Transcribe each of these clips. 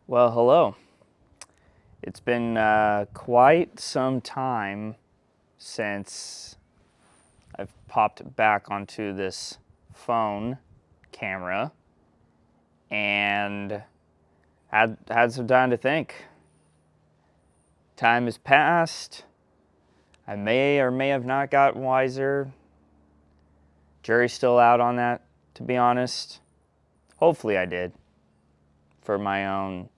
Well, hello. It's been quite some time since I've popped back onto this phone camera and had some time to think. Time has passed. I may or may have not gotten wiser. Jury's still out on that, to be honest. Hopefully I did, for my own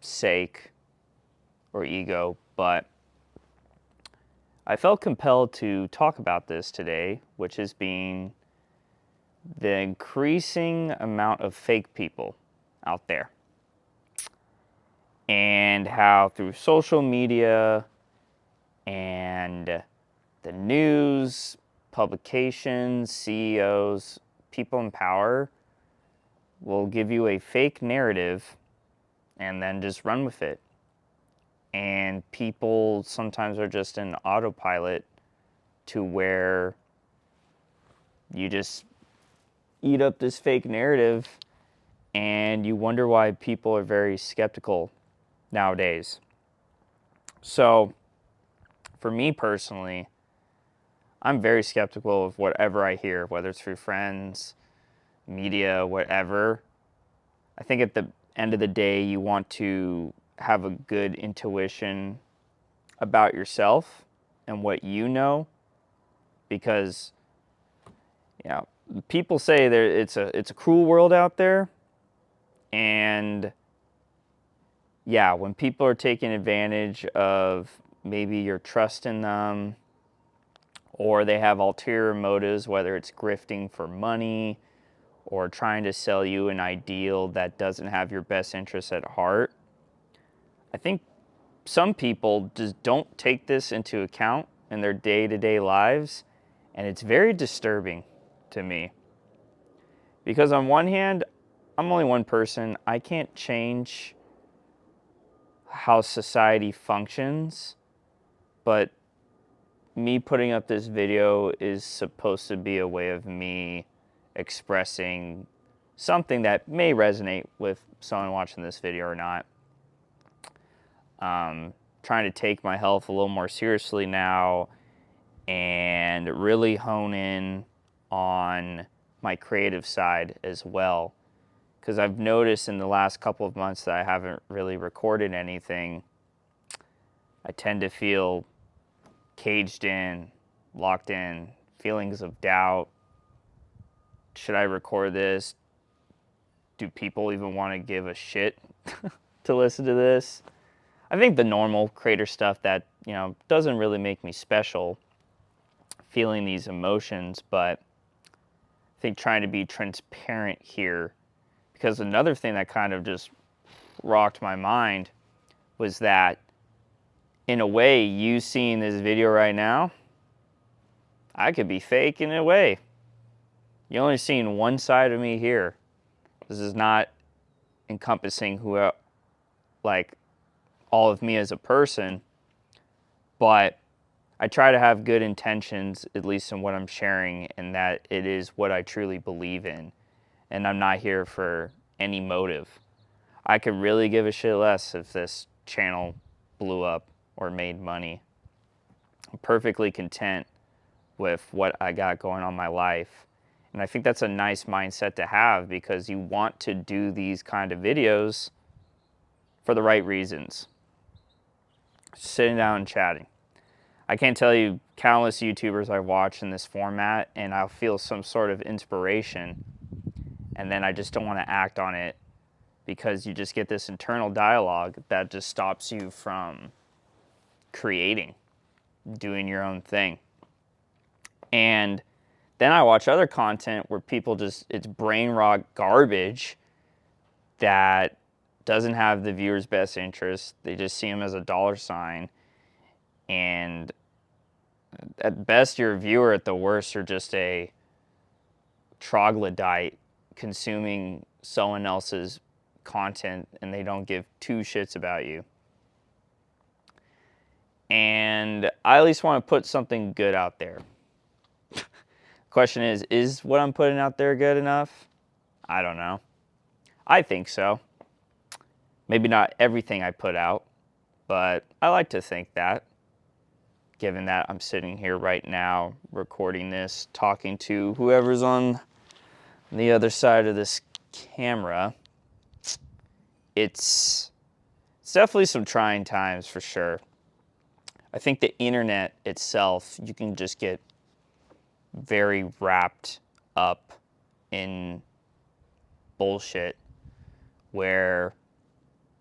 sake or ego, but I felt compelled to talk about this today, which is being the increasing amount of fake people out there, and how through social media and the news, publications, CEOs, people in power will give you a fake narrative and then just run with it. And people sometimes are just in autopilot to where you just eat up this fake narrative and you wonder why people are very skeptical nowadays. So, for me personally, I'm very skeptical of whatever I hear, whether it's through friends, media, whatever. I think at the end of the day, you want to have a good intuition about yourself and what you know, because people say it's a cruel world out there, and when people are taking advantage of maybe your trust in them, or they have ulterior motives, whether it's grifting for money or trying to sell you an ideal that doesn't have your best interests at heart, I think some people just don't take this into account in their day-to-day lives, and it's very disturbing to me. Because on one hand, I'm only one person. I can't change how society functions, but me putting up this video is supposed to be a way of me expressing something that may resonate with someone watching this video or not. Trying to take my health a little more seriously now and really hone in on my creative side as well. Because I've noticed in the last couple of months that I haven't really recorded anything. I tend to feel caged in, locked in, feelings of doubt. Should I record this? Do people even want to give a shit to listen to this? I think the normal creator stuff that, doesn't really make me special, feeling these emotions, but I think trying to be transparent here, because another thing that kind of just rocked my mind was that, in a way, you seeing this video right now, I could be fake in a way. You're only seeing one side of me here. This is not encompassing like all of me as a person, but I try to have good intentions, at least in what I'm sharing, and that it is what I truly believe in. And I'm not here for any motive. I could really give a shit less if this channel blew up or made money. I'm perfectly content with what I got going on in my life. And I think that's a nice mindset to have, because you want to do these kind of videos for the right reasons. Sitting down and chatting. I can't tell you countless YouTubers I've watched in this format, and I'll feel some sort of inspiration, and then I just don't want to act on it, because you just get this internal dialogue that just stops you from creating, doing your own thing. And then I watch other content where people it's brain rot garbage that doesn't have the viewer's best interest. They just see them as a dollar sign. And at best, you're a viewer. At the worst, you're just a troglodyte consuming someone else's content, and they don't give two shits about you. And I at least want to put something good out there. Question is what I'm putting out there good enough? I don't know. I think so. Maybe not everything I put out, but I like to think that, given that I'm sitting here right now recording this, talking to whoever's on the other side of this camera. It's definitely some trying times for sure. I think the internet itself, you can just get very wrapped up in bullshit where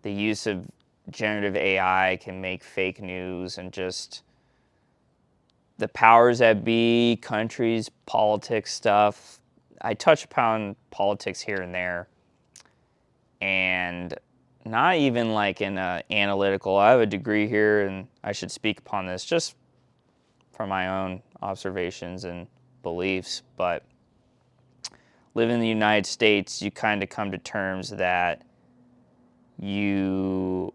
the use of generative AI can make fake news, and just the powers that be, countries, politics stuff. I touch upon politics here and there, and not even like in a analytical, I have a degree here and I should speak upon this just from my own observations and beliefs. But living in the United States, you kind of come to terms that you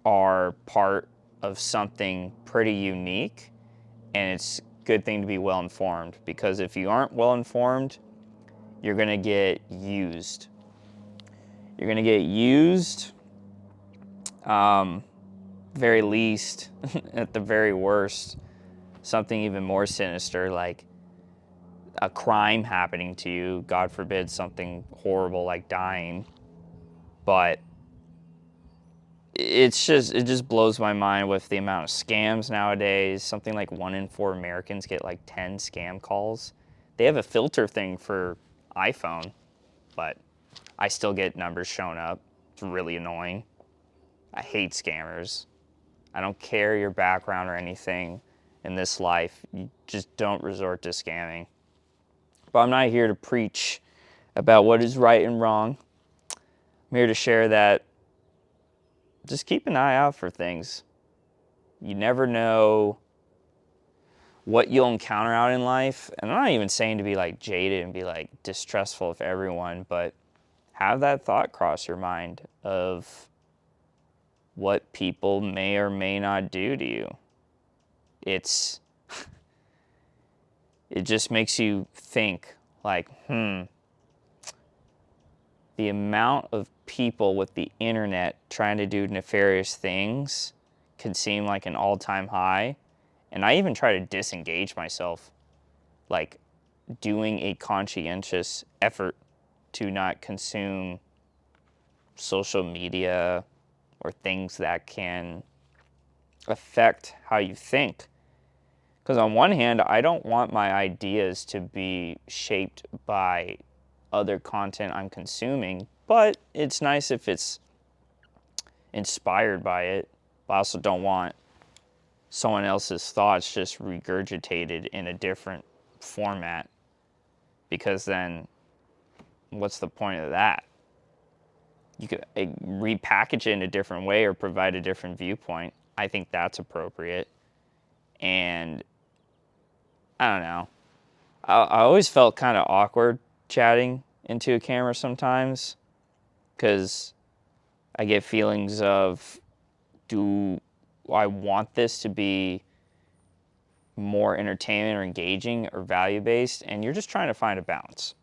are part of something pretty unique, and it's a good thing to be well informed, because if you aren't well informed, you're going to get used. You're going to get used, very least, at the very worst, something even more sinister, like a crime happening to you, God forbid something horrible like dying. But it just blows my mind with the amount of scams nowadays. Something like 1 in 4 Americans get like 10 scam calls. They have a filter thing for iPhone, but I still get numbers showing up. It's really annoying. I hate scammers. I don't care your background or anything in this life. You just don't resort to scamming. But I'm not here to preach about what is right and wrong. I'm here to share that just keep an eye out for things. You never know what you'll encounter out in life. And I'm not even saying to be like jaded and be like distrustful of everyone, but have that thought cross your mind of what people may or may not do to you. It just makes you think like, the amount of people with the internet trying to do nefarious things can seem like an all-time high. And I even try to disengage myself, like doing a conscientious effort to not consume social media or things that can affect how you think. Because on one hand, I don't want my ideas to be shaped by other content I'm consuming, but it's nice if it's inspired by it. But I also don't want someone else's thoughts just regurgitated in a different format, because then what's the point of that? You could repackage it in a different way or provide a different viewpoint. I think that's appropriate. And I don't know. I always felt kind of awkward chatting into a camera sometimes, because I get feelings of, do I want this to be more entertainment or engaging or value-based? And you're just trying to find a balance.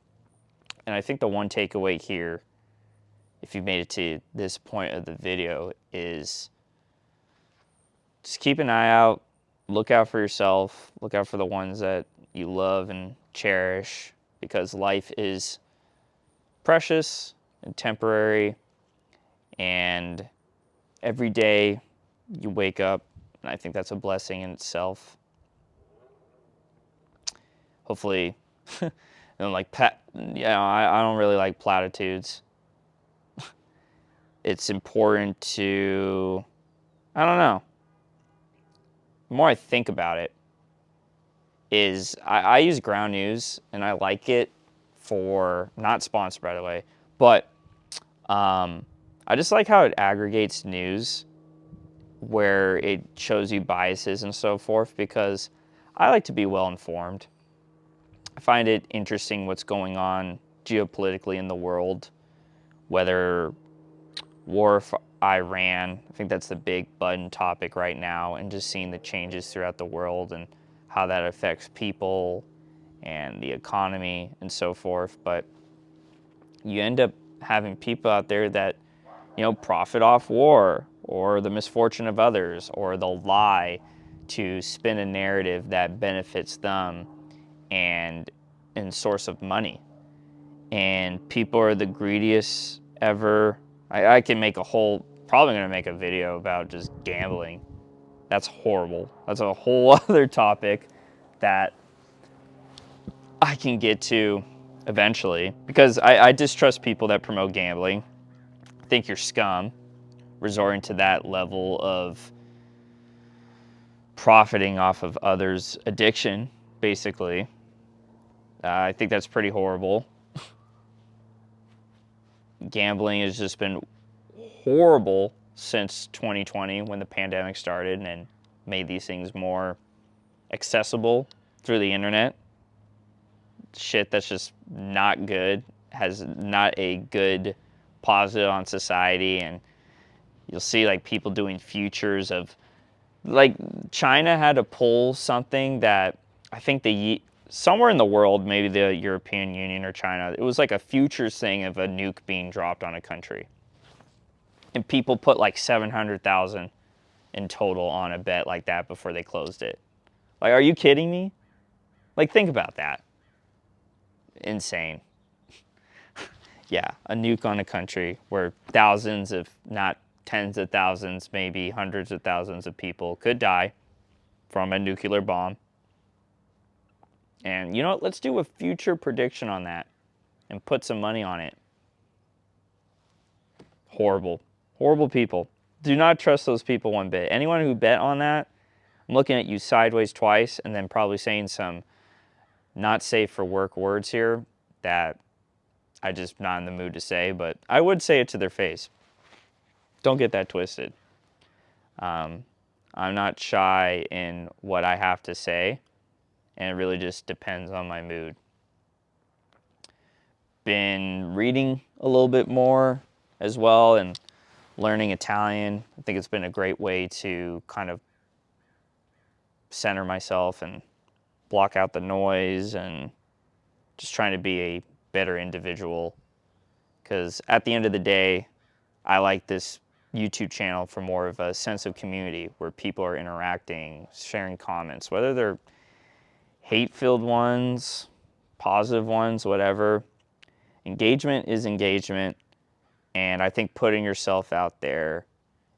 And I think the one takeaway here, if you made it to this point of the video, is just keep an eye out, look out for yourself, look out for the ones that you love and cherish, because life is precious and temporary, and every day you wake up, and I think that's a blessing in itself. Hopefully, I don't really like platitudes. It's important to, I don't know, the more I think about it, is I use Ground News, and I like it for, not sponsored by the way, but I just like how it aggregates news where it shows you biases and so forth, because I like to be well informed. I find it interesting what's going on geopolitically in the world, whether war for Iran, I think that's the big button topic right now, and just seeing the changes throughout the world and how that affects people and the economy and so forth. But you end up having people out there that, profit off war or the misfortune of others, or they'll lie to spin a narrative that benefits them and source of money. And people are the greediest ever. I can make probably gonna make a video about just gambling. That's horrible. That's a whole other topic that I can get to eventually, because I distrust people that promote gambling. I think you're scum, resorting to that level of profiting off of others' addiction, basically. I think that's pretty horrible. Gambling has just been horrible since 2020 when the pandemic started and made these things more accessible through the internet. Shit that's just not good, has not a good positive on society. And you'll see like people doing futures of, like, China had to pull something that I think somewhere in the world, maybe the European Union or China, it was like a futures thing of a nuke being dropped on a country. And people put like 700,000 in total on a bet like that before they closed it. Like, are you kidding me? Like, think about that. Insane. Yeah, a nuke on a country where thousands, if not tens of thousands, maybe hundreds of thousands of people could die from a nuclear bomb. And you know what? Let's do a future prediction on that and put some money on it. Horrible. Horrible people. Do not trust those people one bit. Anyone who bet on that, I'm looking at you sideways twice and then probably saying some not safe for work words here that I just not in the mood to say, but I would say it to their face. Don't get that twisted. I'm not shy in what I have to say, and it really just depends on my mood. Been reading a little bit more as well and learning Italian. I think it's been a great way to kind of center myself and block out the noise and just trying to be a better individual. Because at the end of the day, I like this YouTube channel for more of a sense of community where people are interacting, sharing comments, whether they're hate-filled ones, positive ones, whatever. Engagement is engagement, and I think putting yourself out there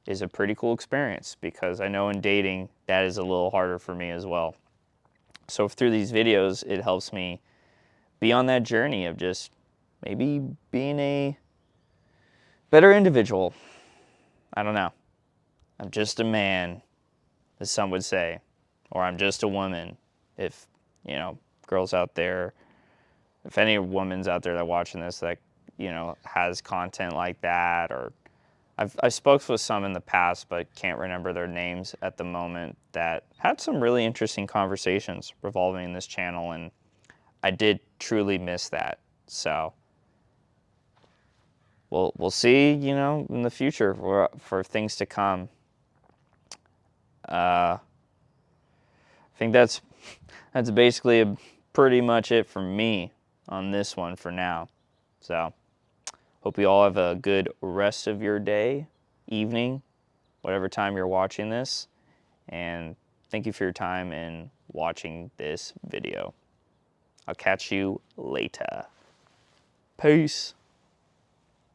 is a pretty cool experience, because I know in dating that is a little harder for me as well. So through these videos, it helps me be on that journey of just maybe being a better individual. I don't know. I'm just a man, as some would say, or I'm just a woman. If, girls out there, if any woman's out there that watching this that, has content like that, or I spoke with some in the past, but can't remember their names at the moment, that had some really interesting conversations revolving in this channel, and I did truly miss that. So we'll see, in the future for things to come. I think that's basically pretty much it for me on this one for now. So hope you all have a good rest of your day, evening, whatever time you're watching this. And thank you for your time in watching this video. I'll catch you later. Peace.